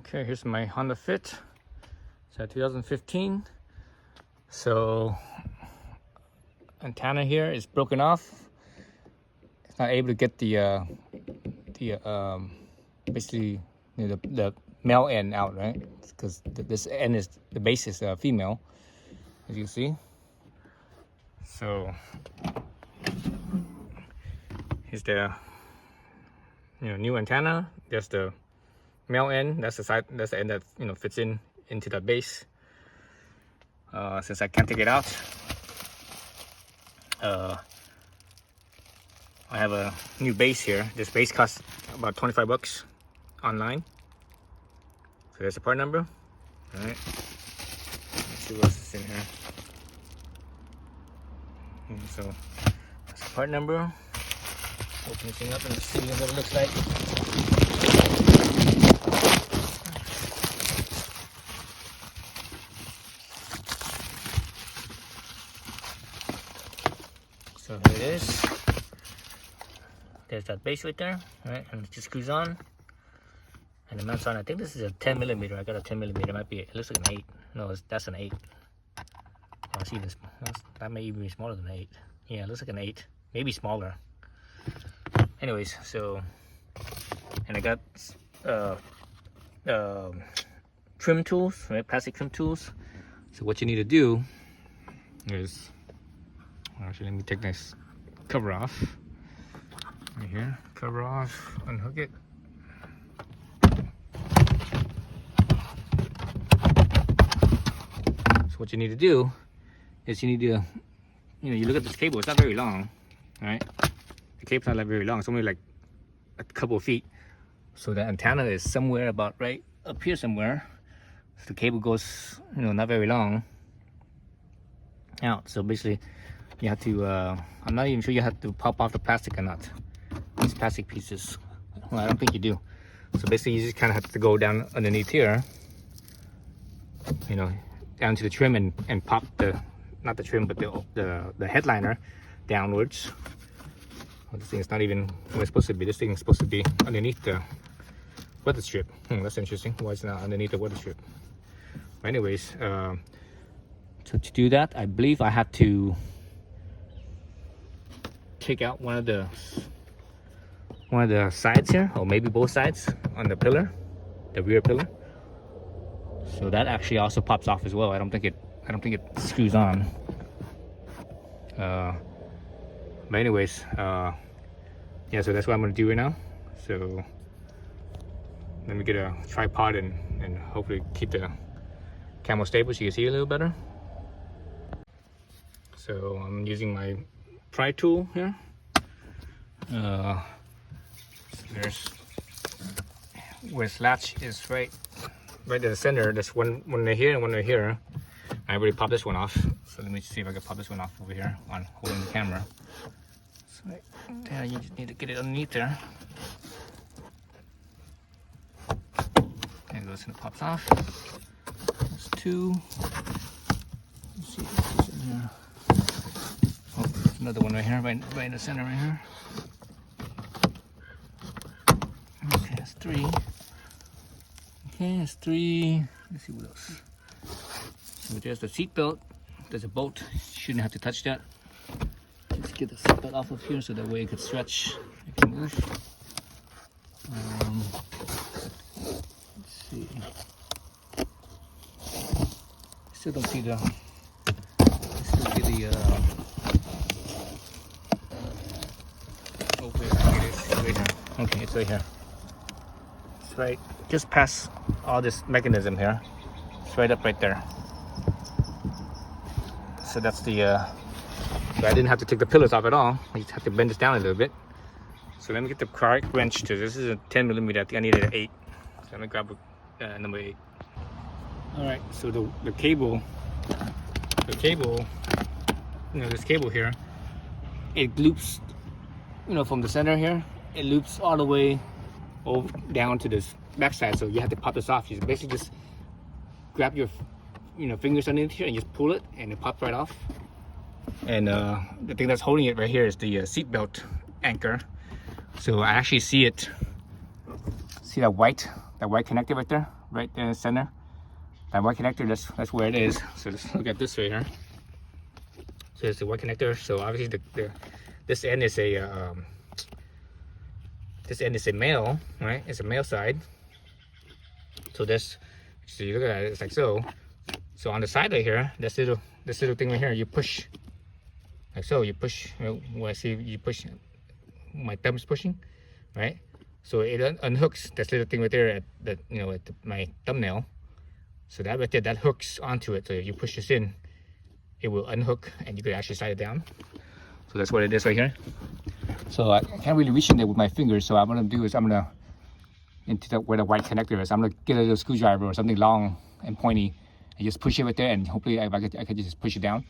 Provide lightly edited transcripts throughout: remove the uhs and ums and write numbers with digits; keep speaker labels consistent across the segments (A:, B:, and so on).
A: Okay, here's my Honda Fit. It's a 2015. So antenna here is broken off. It's not able to get the basically the male end out, right? Because this end is the base is female, as you see. So here's the new antenna. There's the male end. That's the side. That's the end that fits into the base. Since I can't take it out, I have a new base here. This base costs about 25 bucks online. So there's the part number. All right. Let's see what else is in here. So that's the part number. Open this thing up and see what it looks like. So here it is. There's that base right there, right? And it just screws on. And the mounts on. I think this is a 10 millimeter. I got a 10 millimeter. It might be. It looks like an 8. No, that's an 8. Oh, it's even. That may even be smaller than an 8. Yeah, it looks like an 8. Maybe smaller. Anyways, so and I got trim tools, right? Plastic trim tools. So what you need to do is, actually, let me take this cover off. Right here, cover off, unhook it. So what you need to do is you need to, you look at this cable. It's not very long, right? The cable's not very long. It's only like a couple of feet. So the antenna is somewhere about right up here somewhere. So the cable goes, not very long out. So basically, you have to. I'm not even sure you have to pop off the plastic or not. These plastic pieces. Well, I don't think you do. So basically, you just kind of have to go down underneath here. Down to the trim and pop not the trim, but the headliner downwards. Well, this thing is not even where it's supposed to be. This thing is supposed to be underneath the weather strip. That's interesting. Why is it not underneath the weather strip? But anyways, so to do that, I believe I have to take out one of the sides here, or maybe both sides on the pillar, the rear pillar. So that actually also pops off as well. I don't think it screws on. But anyways, yeah, so that's what I'm gonna do right now. So let me get a tripod and hopefully keep the camera stable so you can see a little better. So I'm using my pry tool here. So there's where this latch is right in the center. There's one right here and one right here. I already popped this one off. So let me see if I can pop this one off over here on holding the camera. So right there, you just need to get it underneath there. And it pops off. There's two. Let's see if this is in here. Oh, there's another one right here, right in the center right here. Okay, that's 3. Okay, that's 3. Let's see what else. So there's the seat belt. There's a bolt. Shouldn't have to touch that. Just get the seat belt off of here so that way it could stretch. It can move. Let's see. Still don't see the. Oh wait, it is right here. Okay, it's right here. It's right just past all this mechanism here. It's right up right there. So that's the. So I didn't have to take the pillars off at all. I just have to bend this down a little bit. So let me get the correct wrench to this. Is a 10 millimeter. I think I needed an 8. So let me grab number 8. All right. So the cable, this cable here, it loops, from the center here. It loops all the way over down to this backside. So you have to pop this off. You basically just grab your fingers underneath here and just pull it, and it pops right off. And the thing that's holding it right here is the seat belt anchor. So I actually see it see that white connector right there in the center? That white connector, that's where it is. So let's look at this right here. So it's the white connector. So obviously this end is a male, right? It's a male side. So you look at it, it's like so. So on the side right here, this little thing right here, you push like so. You push. I see you push. My thumb's pushing, right? So it unhooks this little thing right there at my thumbnail. So that right there, that hooks onto it. So if you push this in, it will unhook, and you could actually slide it down. So that's what it is right here. So I can't really reach in there with my fingers. So what I'm gonna do is where the white connector is, I'm gonna get a little screwdriver or something long and pointy, and just push it right there, and hopefully I could just push it down.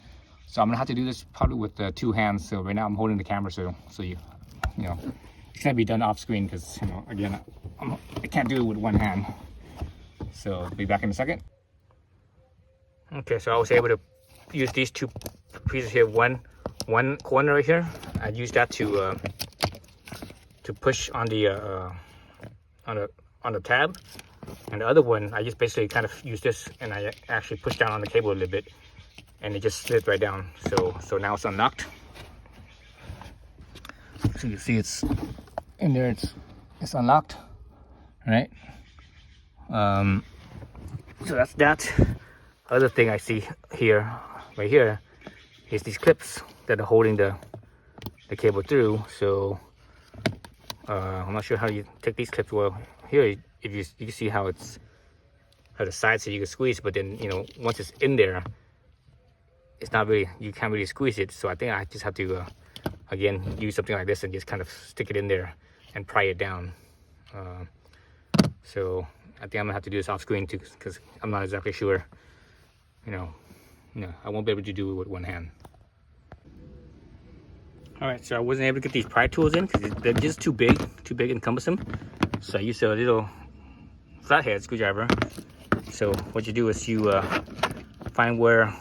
A: So I'm gonna have to do this probably with 2 hands. So right now I'm holding the camera, so you know, it can't be done off screen because again I can't do it with 1 hand. So I'll be back in a second. Okay, so I was able to use these 2 pieces here. One corner right here, I used that to push on the tab, and the other one I just basically kind of use this, and I actually push down on the cable a little bit, and it just slid right down. So now it's unlocked. So you see it's in there. It's unlocked, right? So that's that. Other thing I see here, right here, is these clips that are holding the cable through. So I'm not sure how you take these clips. Well, here if you can see how the sides so you can squeeze, but then once it's in there, it's not really, you can't really squeeze it. So I think I just have to again use something like this and just kind of stick it in there and pry it down. So I think I'm gonna have to do this off screen too, because I'm not exactly sure. I won't be able to do it with 1 hand. All right, so I wasn't able to get these pry tools in because they're just too big and cumbersome. So I used a little flathead screwdriver. So what you do is you find where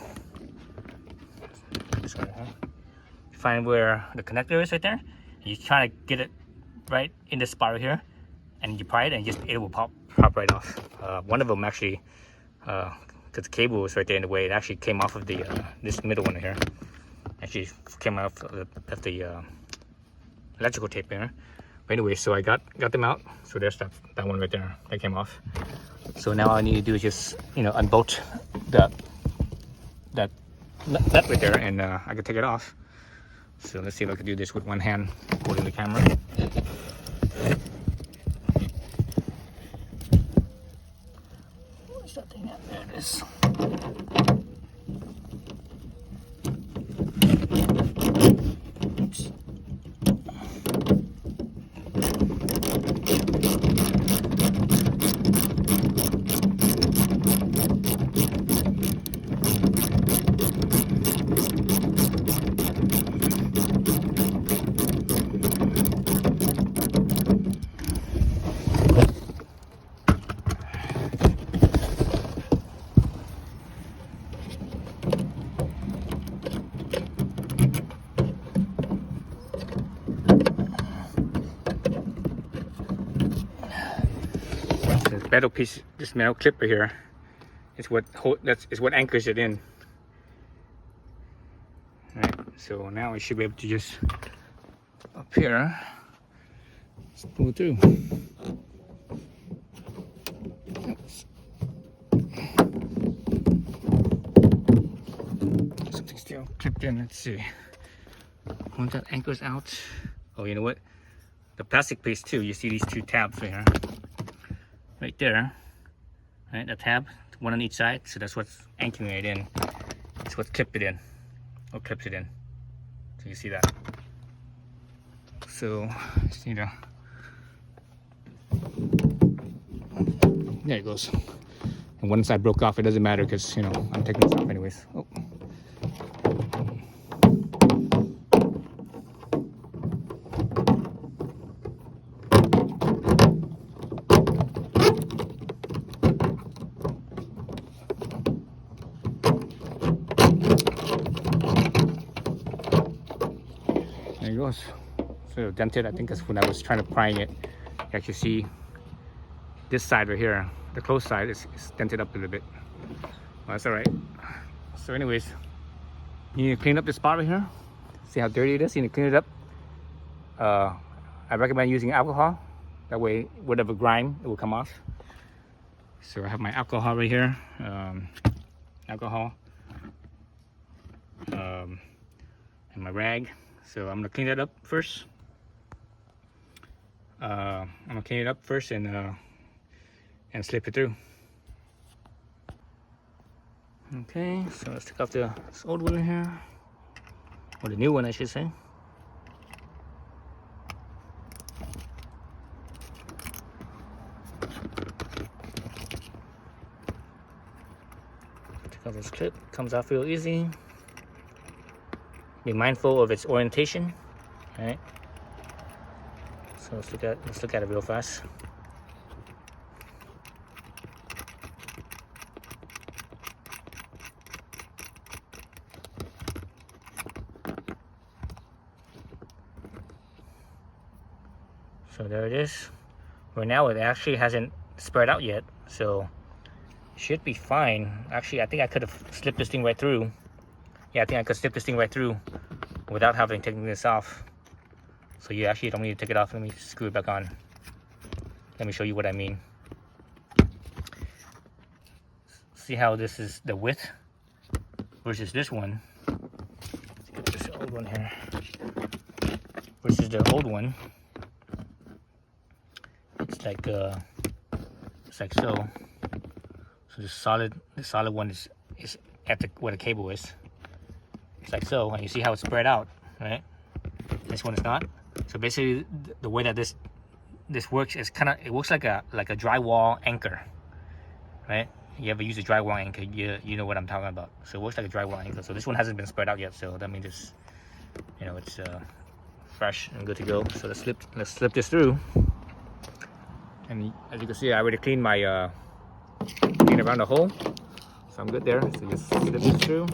A: the connector is right there. You try to get it right in this spot right here, and you pry it, and it will pop right off. One of them actually, because the cable was right there in the way, it actually came off of the this middle one here. Actually came off of the electrical tape there. But anyway, so I got them out. So there's that one right there that came off. So now all I need to do is just unbolt that nut right there, and I can take it off. So let's see if I can do this with 1 hand holding the camera. Where's that thing at? There it is. Oops. Metal piece, this metal clip right here, is what anchors it in. All right, so now I should be able to just up here just pull it through. Something still clipped in. Let's see. Once that anchors out, oh, you know what? The plastic piece too. You see these 2 tabs right here. Right there, right? The tab, 1 on each side. So that's what's anchoring it in. It's what clips it in. So you see that. So just need to. There it goes. And one side broke off. It doesn't matter because I'm taking this off anyways. Oh. There it goes. So dented, I think, because when I was trying to pry it, you actually see this side right here, the closed side, is dented up a little bit. Well, that's all right. So anyways, you need to clean up this spot right here. See how dirty it is? You need to clean it up. I recommend using alcohol. That way, whatever grime, it will come off. So I have my alcohol right here. Alcohol. And my rag. So I'm gonna clean that up first. I'm gonna clean it up first and slip it through. Okay, so let's take off this old one in here, or the new one, I should say. Take off this clip. Comes off real easy. Be mindful of its orientation. All right. So let's look at it real fast. So there it is. Right now it actually hasn't spread out yet, so should be fine. Actually, I think I could have slipped this thing right through. Yeah, I think I could slip this thing right through without having taken this off. So you actually don't need to take it off. Let me screw it back on. Let me show you what I mean. See how this is the width versus this one. Let's get this old one here. Versus the old one. It's like so. So the solid one is at where the cable is. It's like so, and you see how it's spread out, right? This one is not. So basically, the way that this works is it works like a drywall anchor, right? You ever use a drywall anchor? You know what I'm talking about. So it works like a drywall anchor. So this one hasn't been spread out yet, so that means it's fresh and good to go. So let's slip this through. And as you can see, I already cleaned my clean around the hole, so I'm good there. So just slip this through.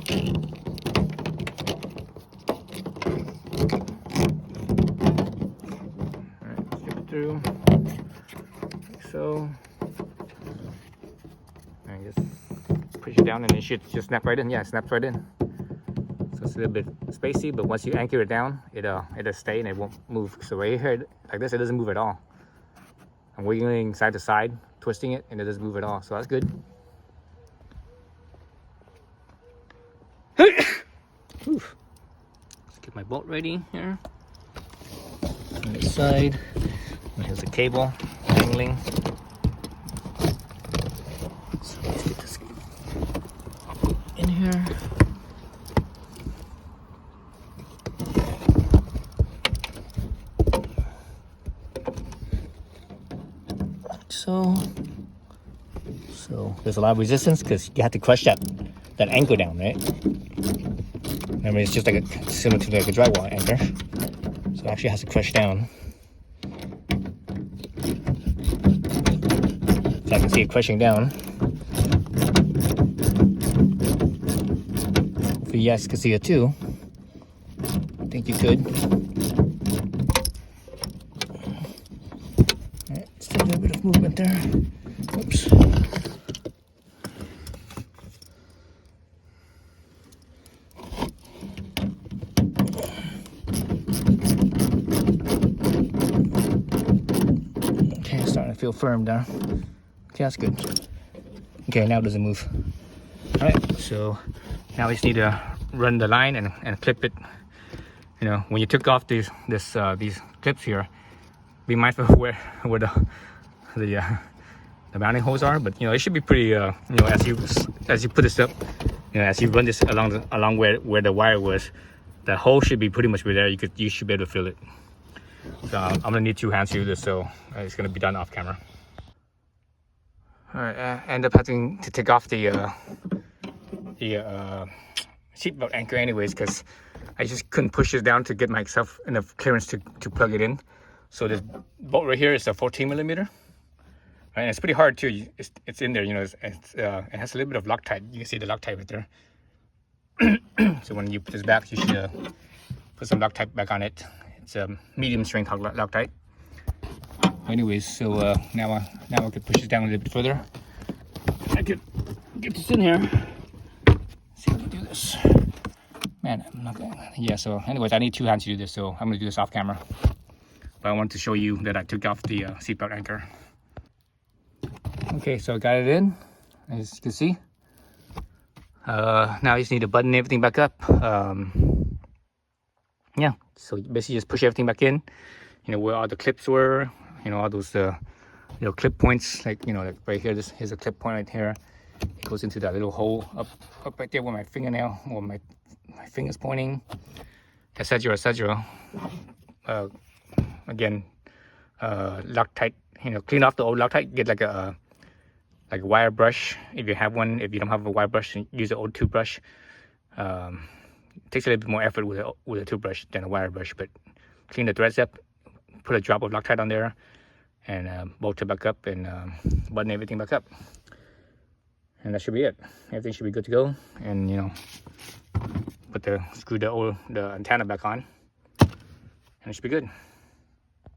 A: Alright, slip it through, like so. And just push it down, and it should just snap right in. Yeah, it snaps right in. So it's a little bit spacey, but once you anchor it down, it'll stay and it won't move. So right here, like this, it doesn't move at all. I'm wiggling side to side, twisting it, and it doesn't move at all. So that's good. Let's get my bolt ready here. On this side, and here's the cable dangling. So let's get this in here. So there's a lot of resistance because you have to crush that anchor down, right? I mean, it's just like similar to like a drywall anchor. So it actually has to crush down. So I can see it crushing down. Hopefully you guys can see it too. I think you could. Alright, still a little bit of movement there. Oops. Okay, it's starting to feel firm now. Okay, that's good. Okay, now it doesn't move. Alright, so now we just need to run the line and clip it. You know, when you took off these clips here, be mindful of where the mounting holes are, but you know, it should be pretty as you put this up, you know, as you run this along where the wire was, the hole should be pretty much there. You should be able to feel it. So I'm gonna need 2 hands to do this, so it's gonna be done off camera. All right, I end up having to take off the seatbelt anchor anyways, because I just couldn't push this down to get myself enough clearance to plug it in. So this bolt right here is a 14 millimeter. Right, and it's pretty hard too. It's in there, you know. It has a little bit of Loctite. You can see the Loctite right there. So when you put this back, you should put some Loctite back on it. It's a medium strength Loctite. Anyways, so now I can push this down a little bit further. I could get this in here. See if I can do this. Man, I'm not gonna. Yeah. So, anyways, I need 2 hands to do this, so I'm gonna do this off camera. But I wanted to show you that I took off the seatbelt anchor. Okay, so I got it in, as you can see. Now I just need to button everything back up. Yeah. So basically, just push everything back in. You know where all the clips were. You know all those clip points. Like like right here. Here's a clip point right here. It goes into that little hole up right there where my fingernail or my finger's pointing, etc. Again, Loctite. Clean off the old Loctite. Get like a wire brush if you have one. If you don't have a wire brush, use an old toothbrush. It takes a little bit more effort with a toothbrush than a wire brush, but clean the threads up. Put a drop of Loctite on there, and bolt it back up and button everything back up. And that should be it. Everything should be good to go. And screw the antenna back on, and it should be good.